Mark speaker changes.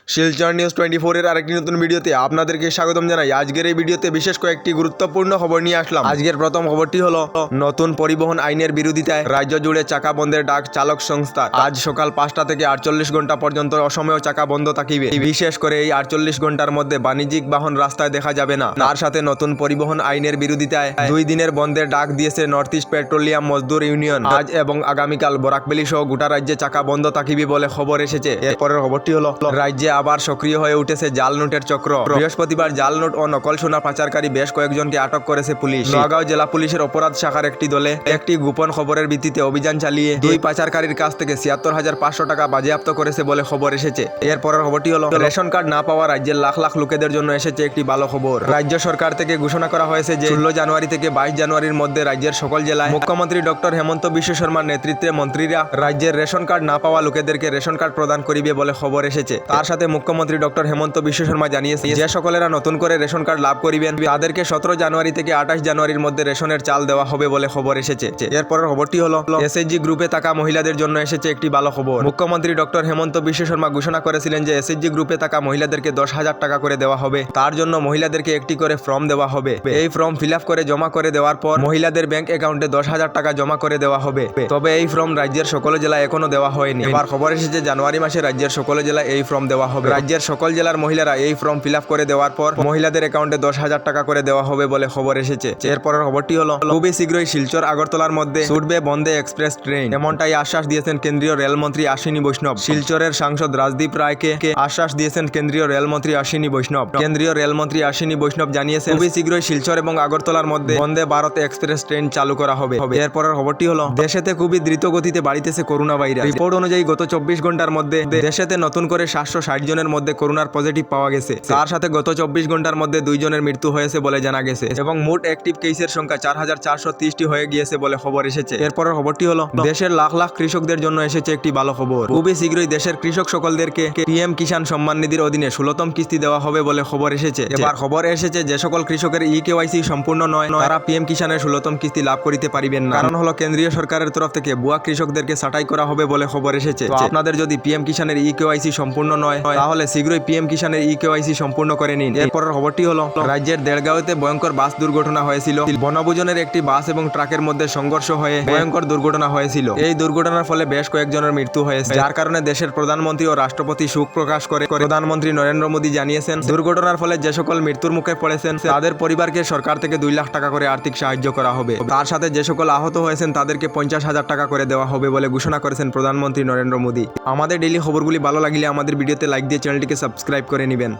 Speaker 1: Silchar news 24 এর আরেকটি নতুন ভিডিওতে আপনাদেরকে স্বাগতম জানাই। আজকের এই ভিডিওতে বিশেষ কয়েকটি গুরুত্বপূর্ণ খবর নিয়ে আসলাম। আজকের প্রথম খবরটি হলো নতুন পরিবহন আইনের বিরোধিতায় রাজ্য জুড়ে চাকা বন্ধের ডাক চালক সংস্থা। আজ সকাল 5টা থেকে 48 ঘন্টা পর্যন্ত অসময়ে চাকা বন্ধ থাকিবে। বিশেষ করে এই 48 ঘন্টার মধ্যে বাণিজ্যিক বাহন রাস্তায় দেখা যাবে না। তার সাথে নতুন পরিবহন আইনের বিরোধিতায় 2 দিনের বন্ধের ডাক দিয়েছে নর্থ ইস্ট পেট্রোলিয়াম মজদুর ইউনিয়ন। আজ এবং আগামীকাল বরাকবেলি সহ গোটা রাজ্যে চাকা বন্ধ থাকিবে বলে খবর এসেছে। এরপরের খবরটি হলো রাজ্যে আবার সক্রিয় হয়ে উঠেছে জাল নোটের চক্র। বৃহস্পতিবার জাল নোট ও নকল সোনা পাচারকারী বেশ কয়েকজনকে আটক করেছে পুলিশ। নোয়াগাঁও জেলা পুলিশের অপরাধ শাখার একটি দলে একটি গোপন খবরের ভিত্তিতে অভিযান চালিয়ে 2 পাচারকারীর কাছ থেকে ৭৬,৫০০ টাকা বাজেয়াপ্ত করেছে বলে খবর এসেছে। এরপরের খবরটি হলো রেশন কার্ড না পাওয়া রাজ্যের লাখ লাখ লোকেদের জন্য এসেছে একটি ভালো খবর। রাজ্য সরকার থেকে ঘোষণা করা হয়েছে যে 16 জানুয়ারি থেকে 22 জানুয়ারির মধ্যে রাজ্যের সকল জেলায় মুখ্যমন্ত্রী ডক্টর হেমন্ত বিশ্ব শর্মার নেতৃত্বে মন্ত্রীরা রাজ্যের রেশন কার্ড না পাওয়া লোকেদেরকে রেশন কার্ড প্রদান করিবে বলে খবর এসেছে। তার সাথে মুখ্যমন্ত্রী ডক্টর হেমন্ত বিশ্ব শর্মা জানিয়েছে যে সকলেরা নতুন করে রেশন কার্ড লাভ করিবেন তাদেরকে 17 জানুয়ারি থেকে 28 জানুয়ারির মধ্যে রেশনের চাল দেওয়া হবে বলে খবর এসেছে। এরপরের খবরটি হলো এসএইচজি গ্রুপে থাকা মহিলাদের জন্য এসেছে একটি ভালো খবর। মুখ্যমন্ত্রী ডক্টর হেমন্ত বিশ্ব শর্মা ঘোষণা করেছিলেন যে এসএইচজি গ্রুপে থাকা মহিলাদেরকে 10,000 টাকা করে দেওয়া হবে। তার জন্য মহিলাদেরকে একটি করে ফর্ম দেওয়া হবে। এই ফর্ম ফিল আপ করে জমা করে দেওয়ার পর মহিলাদের ব্যাংক অ্যাকাউন্টে 10,000 টাকা জমা করে দেওয়া হবে। তবে এই ফর্ম রাজ্যের সকল জেলায় এখনো দেওয়া হয়নি। এবার খবর এসেছে জানুয়ারি মাসে রাজ্যের সকল জেলায় এই ফর্ম দেওয়া হবে। রাজ্যের সকল জেলার মহিলারা এই ফর্ম ফিল আপ করে দেওয়ার পর মহিলাদের অ্যাকাউন্টে 10,000 টাকা করে দেওয়া হবে বলে খবর এসেছে। এরপরের খবরটি হলো খুবই শীঘ্রই শিলচর আগরতলার মধ্যে ছুটবে বন্দে এক্সপ্রেস ট্রেন। এমনটাই আশ্বাস দিয়েছেন কেন্দ্রীয় রেলমন্ত্রী অশ্বিনী বৈষ্ণব। শিলচরের সাংসদ রাজদীপ রায়কে আশ্বাস দিয়েছেন কেন্দ্রীয় রেলমন্ত্রী অশ্বিনী বৈষ্ণব। কেন্দ্রীয় রেলমন্ত্রী অশ্বিনী বৈষ্ণব জানিয়েছেন খুবই শীঘ্রই শিলচর এবং আগরতলার মধ্যে বন্দে ভারত এক্সপ্রেস ট্রেন চালু করা হবে। এরপরের খবরটি হলো দেশেতে খুবই দ্রুত গতিতে বাড়িতেছে করোনা ভাইরাস। রিপোর্ট অনুযায়ী গত 24 ঘন্টার মধ্যে দেশেতে নতুন করে 760 জনের মধ্যে করোনার পজিটিভ পাওয়া গেছে। তার সাথে গত 24 ঘন্টার মধ্যে 2 জনের মৃত্যু হয়েছে বলে জানা গেছে এবং মোট অ্যাক্টিভ কেসের সংখ্যা 4,430টি হয়ে গিয়েছে বলে খবর এসেছে। এরপরের খবরটি হলো দেশের লাখ লাখ কৃষকদের জন্য এসেছে একটি ভালো খবর। খুবই শীঘ্রই দেশের কৃষক সকলদেরকে পিএম কিষাণ সম্মান নিধির অধীনে 16তম কিস্তি দেওয়া হবে বলে খবর এসেছে। এবার খবর এসেছে যে সকল কৃষকের ইকেওয়াইসি সম্পূর্ণ নয় তারা পিএম কিষাণের 16তম কিস্তি লাভ করিতে পারিবেন না। কারণ হলো কেন্দ্রীয় সরকারের তরফ থেকে ভুয়া কৃষকদেরকে ছাঁটাই করা হবে বলে খবর এসেছে। আপনাদের যদি পিএম কিষাণের ইকেওয়াইসি সম্পূর্ণ নয় তাহলে শীঘ্রই পিএম কিষাণের ইকেওয়াইসি সম্পূর্ণ করে নিন। এরপরের খবরটি হলো রাজ্যের দেড়গাঁওতে ভয়ঙ্কর বাস দুর্ঘটনা হয়েছিল। বনভোজনের একটি বাস এবং ট্রাকের মধ্যে সংঘর্ষ হয়ে ভয়ঙ্কর দুর্ঘটনা হয়েছিল। এই দুর্ঘটনার ফলে বেশ কয়েকজনের মৃত্যু হয়েছে, যার কারণে দেশের প্রধানমন্ত্রী ও রাষ্ট্রপতি শোক প্রকাশ করে প্রধানমন্ত্রী নরেন্দ্র মোদী জানিয়েছেন দুর্ঘটনার ফলে যে সকল মৃত্যুর মুখে পড়েছেন তাদের পরিবারকে সরকার থেকে 2 লাখ টাকা করে আর্থিক সাহায্য করা হবে। তার সাথে যে সকল আহত হয়েছেন তাদেরকে 50,000 টাকা করে দেওয়া হবে বলে ঘোষণা করেছেন প্রধানমন্ত্রী নরেন্দ্র মোদী। আমাদের ডেইলি খবরগুলি ভালো লাগলে আমাদের ভিডিওতে লাইক দিয়ে চ্যানেলটিকে সাবস্ক্রাইব করে নেবেন।